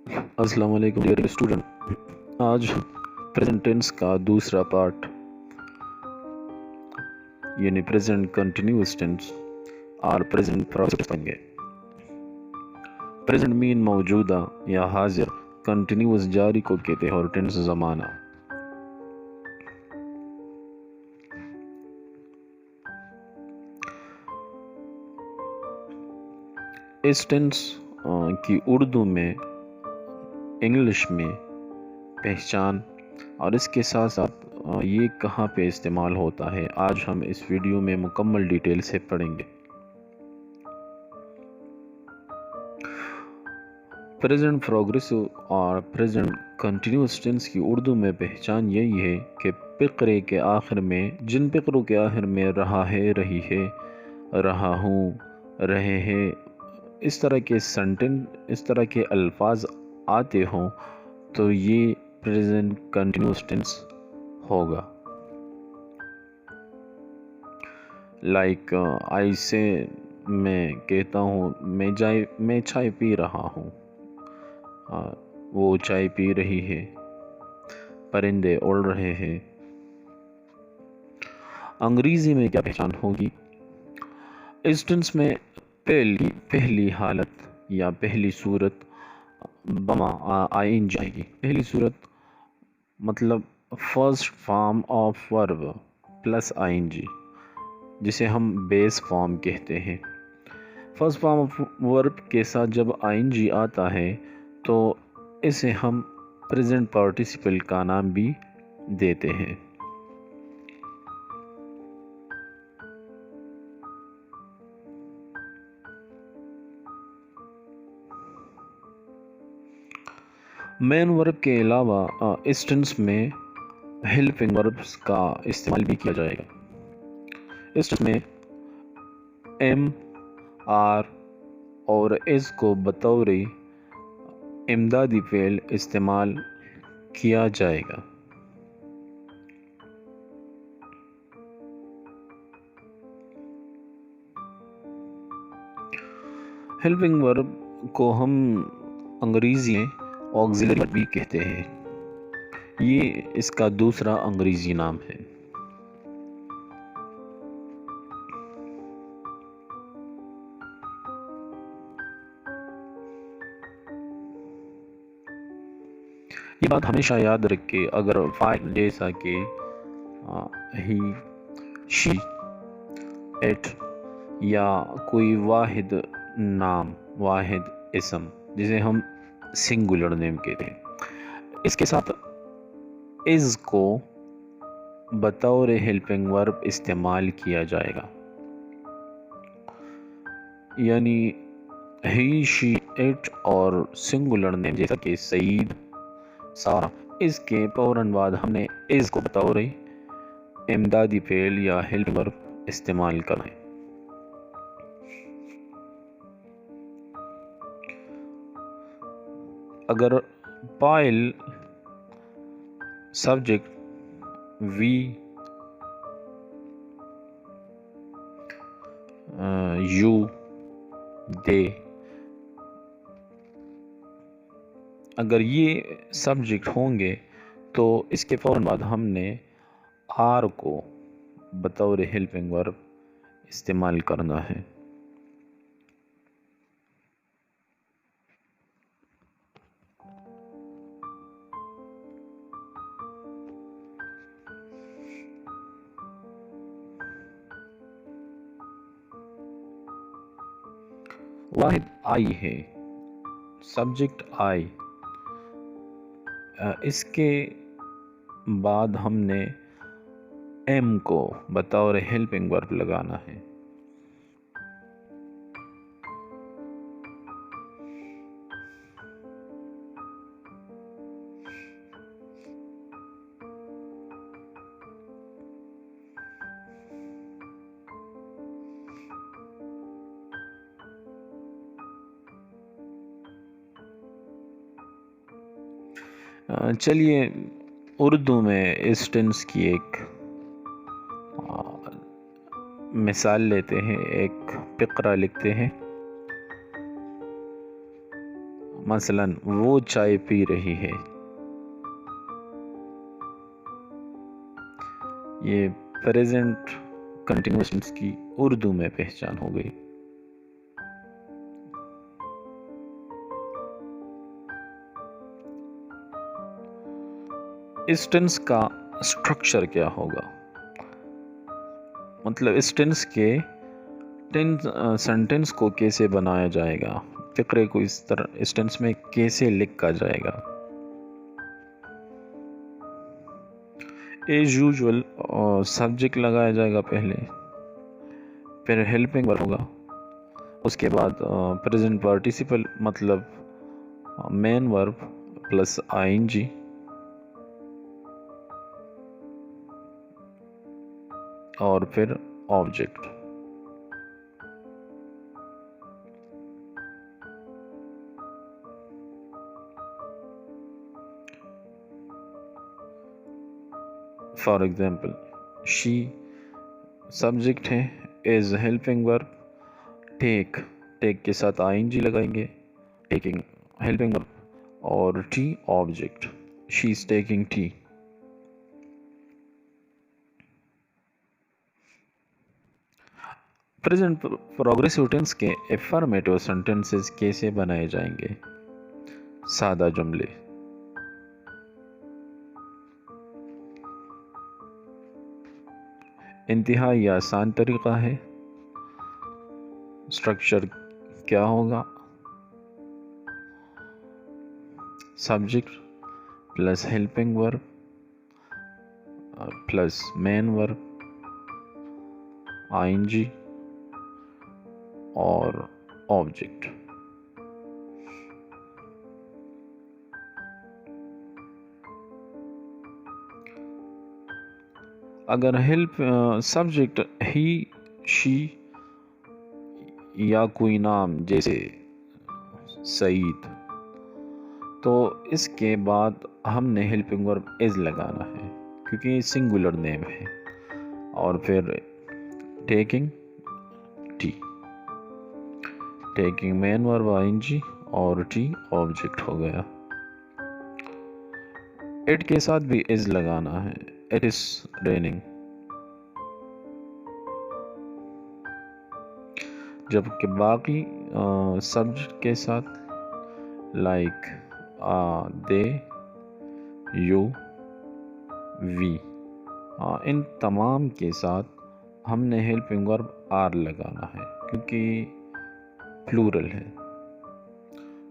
अस्सलाम वालेकुम dear student. आज प्रेजेंट टेंस का दूसरा पार्ट यानी प्रेजेंट कंटिन्यूअस टेंस और प्रेजेंट प्रोसेस पढ़ेंगे। प्रेजेंट मीन मौजूदा या हाजिर, कंटिन्यूअस जारी को कहते हैं और टेंस ज़माना। इस टेंस की उर्दू में, इंग्लिश में पहचान और इसके साथ साथ ये कहाँ पे इस्तेमाल होता है, आज हम इस वीडियो में मुकम्मल डिटेल से पढ़ेंगे। प्रेजेंट प्रोग्रेसिव और प्रेजेंट कंटिन्यूअस टेंस की उर्दू में पहचान यही है कि फ़िक्रे के आखिर में, जिन फ़िक्रों के आखिर में रहा है, रही है, रहा हूँ, रहे हैं, इस तरह के सेंटेंस, इस तरह के अल्फाज आते हों तो ये प्रेजेंट कंटिन्यूअस टेंस होगा। लाइक आई से, मैं कहता हूँ मैं चाय पी रहा हूँ, वो चाय पी रही है, परिंदे उड़ रहे हैं। अंग्रेजी में क्या पहचान होगी? इस टेंस में पहली हालत या पहली सूरत बमा आइन जाएगी। पहली सूरत मतलब first form of verb plus ING, जिसे हम बेस फॉर्म कहते हैं। फर्स्ट फॉर्म ऑफ वर्ब के साथ जब आईएनजी आता है तो इसे हम प्रेजेंट पार्टिसिपल का नाम भी देते हैं। मेन वर्ब के अलावा इस टेंस में हेल्पिंग वर्ब्स का इस्तेमाल भी किया जाएगा। इस टेंस में एम, आर और एस को बतौर इमदादी फ़ेल इस्तेमाल किया जाएगा। हेल्पिंग वर्ब को हम अंग्रेजी में ऑक्सिलरी वर्ब भी कहते हैं। ये इसका दूसरा अंग्रेजी नाम है। ये बात हमेशा याद रखें, अगर फाइल जैसा कि ही, शी, इट या कोई वाहिद नाम, वाहिद इसम जिसे हम सिंगुलर नेम कहते हैं, इसके साथ इज को बतौर हेल्पिंग वर्ब इस्तेमाल किया जाएगा। यानी ही, शी, इट और सिंगुलर नेम जैसा कि सईद, सारा, इसके फौरन बाद हमने इज को बतौर इमदादी फ़ेल या हेल्पिंग वर्ब इस्तेमाल करना है। अगर पाइल सब्जेक्ट वी, यू, दे, अगर ये सब्जेक्ट होंगे तो इसके फ़ौरन बाद हमने आर को बतौर हेल्पिंग वर्ब इस्तेमाल करना है। वाहिद आई है, सब्जेक्ट आई, इसके बाद हमने एम को बतौर हेल्पिंग वर्ब लगाना है। चलिए उर्दू में इस टेंस की एक मिसाल लेते हैं, एक फ़िक्रा लिखते हैं। मसलन वो चाय पी रही है। ये प्रेजेंट कंटिन्यूअस टेंस की उर्दू में पहचान हो गई। इस टेंस का स्ट्रक्चर क्या होगा, मतलब इस टेंस के सेंटेंस को कैसे बनाया जाएगा, फिक्रे को इस टेंस में कैसे लिखा जाएगा। एज यूजुअल सब्जेक्ट लगाया जाएगा पहले, फिर हेल्पिंग वर्ब होगा, उसके बाद प्रेजेंट पार्टिसिपल मतलब मेन वर्ब प्लस आईएनजी, और फिर object. For example, she subject है, इज हेल्पिंग वर्ब, टेक के साथ आईएनजी लगाएंगे, टेकिंग हेल्पिंग वर्ब, और tea object, she is taking tea. Present progressive tense के एफर्मेटिव सेंटेंसेस कैसे बनाए जाएंगे। सादा जुमले, इंतहाई आसान तरीका है। स्ट्रक्चर क्या होगा, subject plus helping verb plus main verb ING और ऑब्जेक्ट। अगर हेल्प सब्जेक्ट ही, शी या कोई नाम जैसे सईद, तो इसके बाद हमने हेल्पिंग वर्ब इज लगाना है क्योंकि सिंगुलर नेम है, और फिर taking tea, taking main verb ING और टी ऑब्जेक्ट हो गया। इट के साथ भी इज लगाना है, इट इज रेनिंग, जबकि बाकी सब्जेक्ट के साथ लाइक दे, यू, वी, इन तमाम के साथ हमने हेल्पिंग वर्ब आर लगाना है क्योंकि प्लूरल है।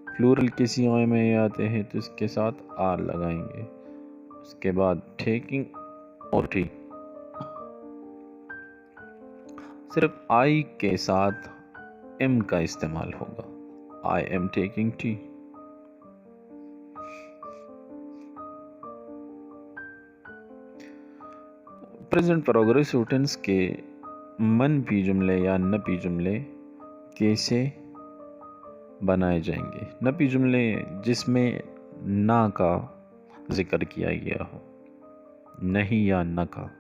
प्लूरल किसी ऑय में आते हैं तो इसके साथ आर लगाएंगे। उसके बाद टेकिंग और टी, सिर्फ आई के साथ एम का इस्तेमाल होगा, I am taking tea. Present progressive tense के मनफी जुमले या नफी जुमले कैसे बनाए जाएंगे। नफी जुमले जिसमें ना का जिक्र किया गया हो, नहीं या न का।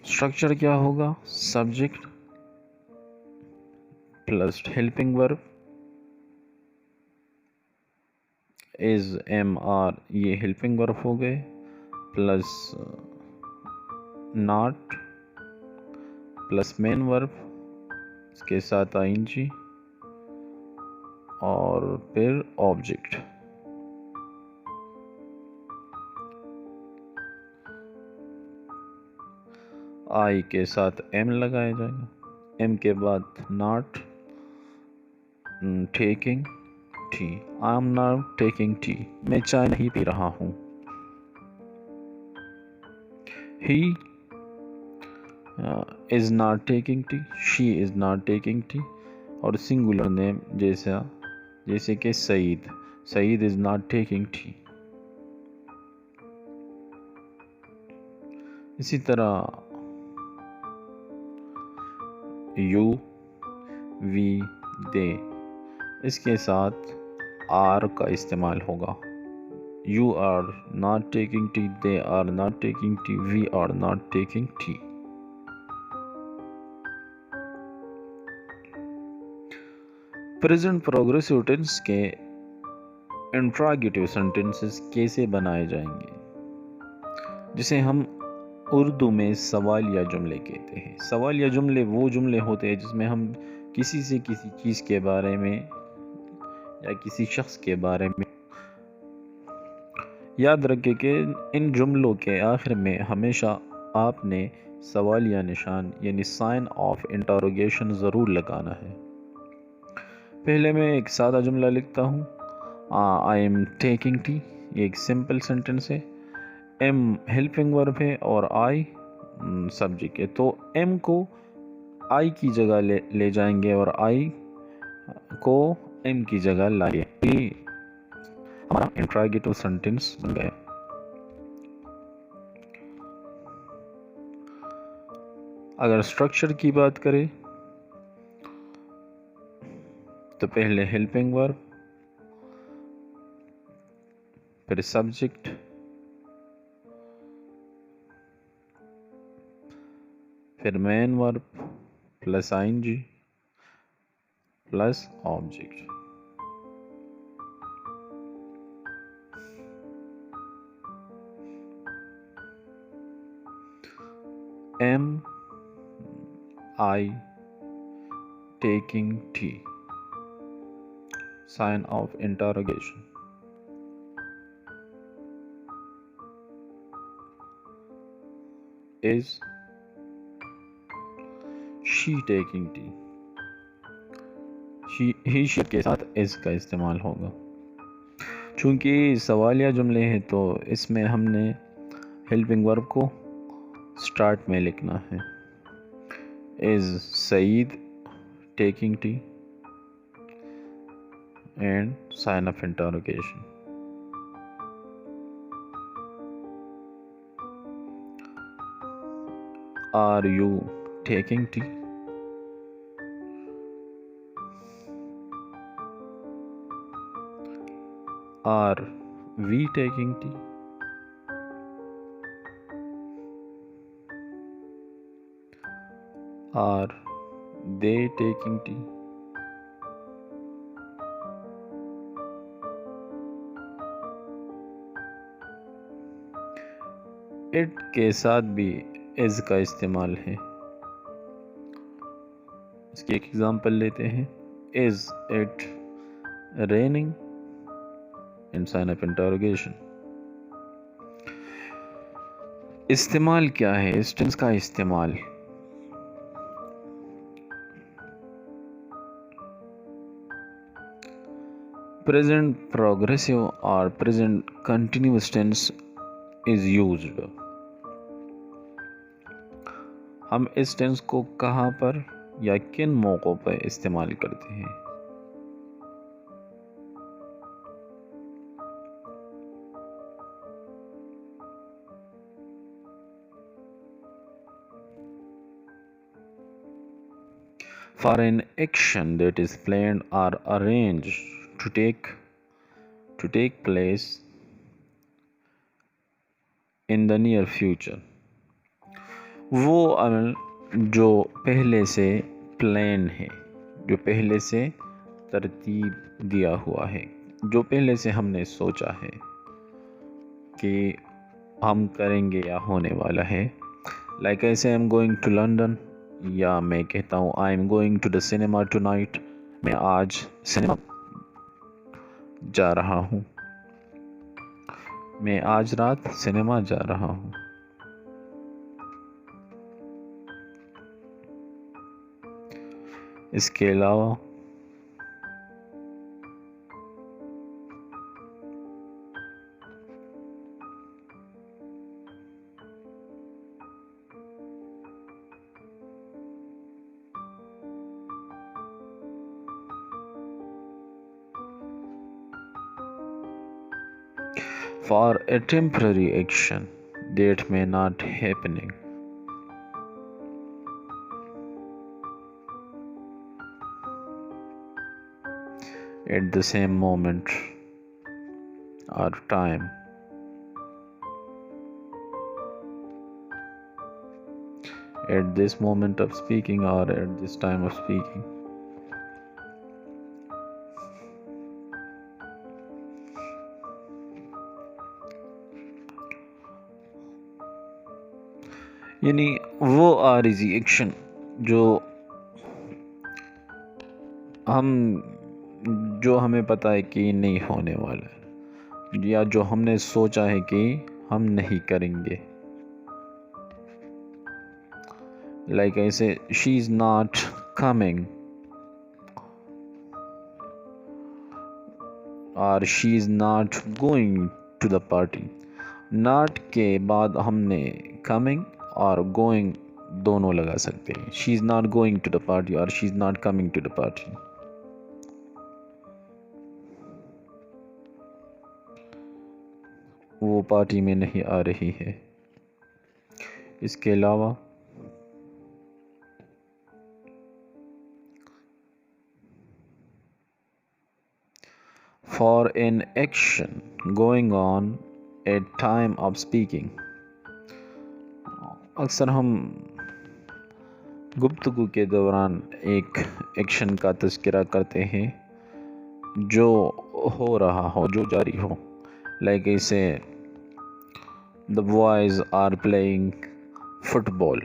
स्ट्रक्चर क्या होगा, subject plus helping verb, is am are ये हेल्पिंग वर्ब हो गए, plus not plus main verb, इसके साथ आईएनजी और फिर ऑब्जेक्ट। आई के साथ एम लगाया जाएगा, एम के बाद not, taking tea, I am not taking tea, मैं चाय नहीं पी रहा हूँ। He is not taking tea, she is not taking tea, और सिंगुलर नेम जैसे कि Saeed, Saeed is not taking tea. इसी तरह यू, वी, दे, इसके साथ आर का इस्तेमाल होगा। You are not taking tea, they are not taking tea, we are not taking tea. Present progressive tense के इंट्रोगेटिव सेंटेंसेस कैसे बनाए जाएंगे, जिसे हम उर्दू में सवालिया जुमले कहते हैं। सवालिया जुमले वो जुमले होते हैं जिसमें हम किसी से किसी चीज़ के बारे में या किसी शख्स के बारे में। याद रखें कि इन जुमलों के आखिर में हमेशा आपने सवालिया निशान यानी साइन ऑफ इंटरोगेशन ज़रूर लगाना है। पहले मैं एक सादा जुमला लिखता हूँ, आई एम टेकिंग टी। ये एक सिंपल सेंटेंस है। एम हेल्पिंग वर्ब है और आई सब्जेक्ट है, तो एम को आई की जगह ले जाएंगे और आई को एम की जगह लाएंगे। हमारा इंट्रोगेटिव सेंटेंस बन गया। अगर स्ट्रक्चर की बात करें तो पहले हेल्पिंग वर्ब, फिर सब्जेक्ट, फिर main verb plus ING plus object. Am I taking tea, sign of interrogation. Is she taking tea, he she के साथ इज का इस्तेमाल होगा। चूंकि सवालिया जुमले हैं तो इसमें हमने हेल्पिंग वर्ब को स्टार्ट में लिखना है। Is Saeed taking tea and sign of interrogation. Are you taking tea? Are we taking tea? Are they taking tea? It के साथ भी is का इस्तेमाल है। इसकी एक एग्जांपल लेते हैं। Is it raining? And sign of interrogation। इस्तेमाल क्या है इस टेंस का? इस्तेमाल प्रेजेंट प्रोग्रेसिव और present continuous tense is used. हम इस टेंस को कहाँ पर या किन मौक़ों पर इस्तेमाल करते हैं? For an action that is planned or arranged to take place in the near future। वो अमल जो पहले से प्लान है, जो पहले से तरतीब दिया हुआ है, जो पहले से हमने सोचा है कि हम करेंगे या होने वाला है। लाइक ऐसे I am going to London, या मैं कहता हूँ I am going to the cinema tonight, मैं आज सिनेमा जा रहा हूँ, मैं आज रात सिनेमा जा रहा हूँ। इसके अलावा for a temporary action that may not happening at the same moment or time, at this moment of speaking or at this time of speaking। यानी वो आरिज़ी एक्शन जो हमें पता है कि नहीं होने वाला है, या जो हमने सोचा है कि हम नहीं करेंगे। लाइक ऐसे शी इज़ नॉट कमिंग और she is not going to the party. Not के बाद हमने कमिंग और गोइंग दोनों लगा सकते हैं। She is not going to the party और she is not coming to the party. वो पार्टी में नहीं आ रही है। इसके अलावा for an action going on at time of speaking, अक्सर हम गुफ्तगू के दौरान एक एक्शन का तज़किरा करते हैं जो हो रहा हो, जो जारी हो। लाइक ऐसे the boys are playing football,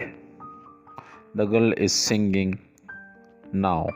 the girl is singing now.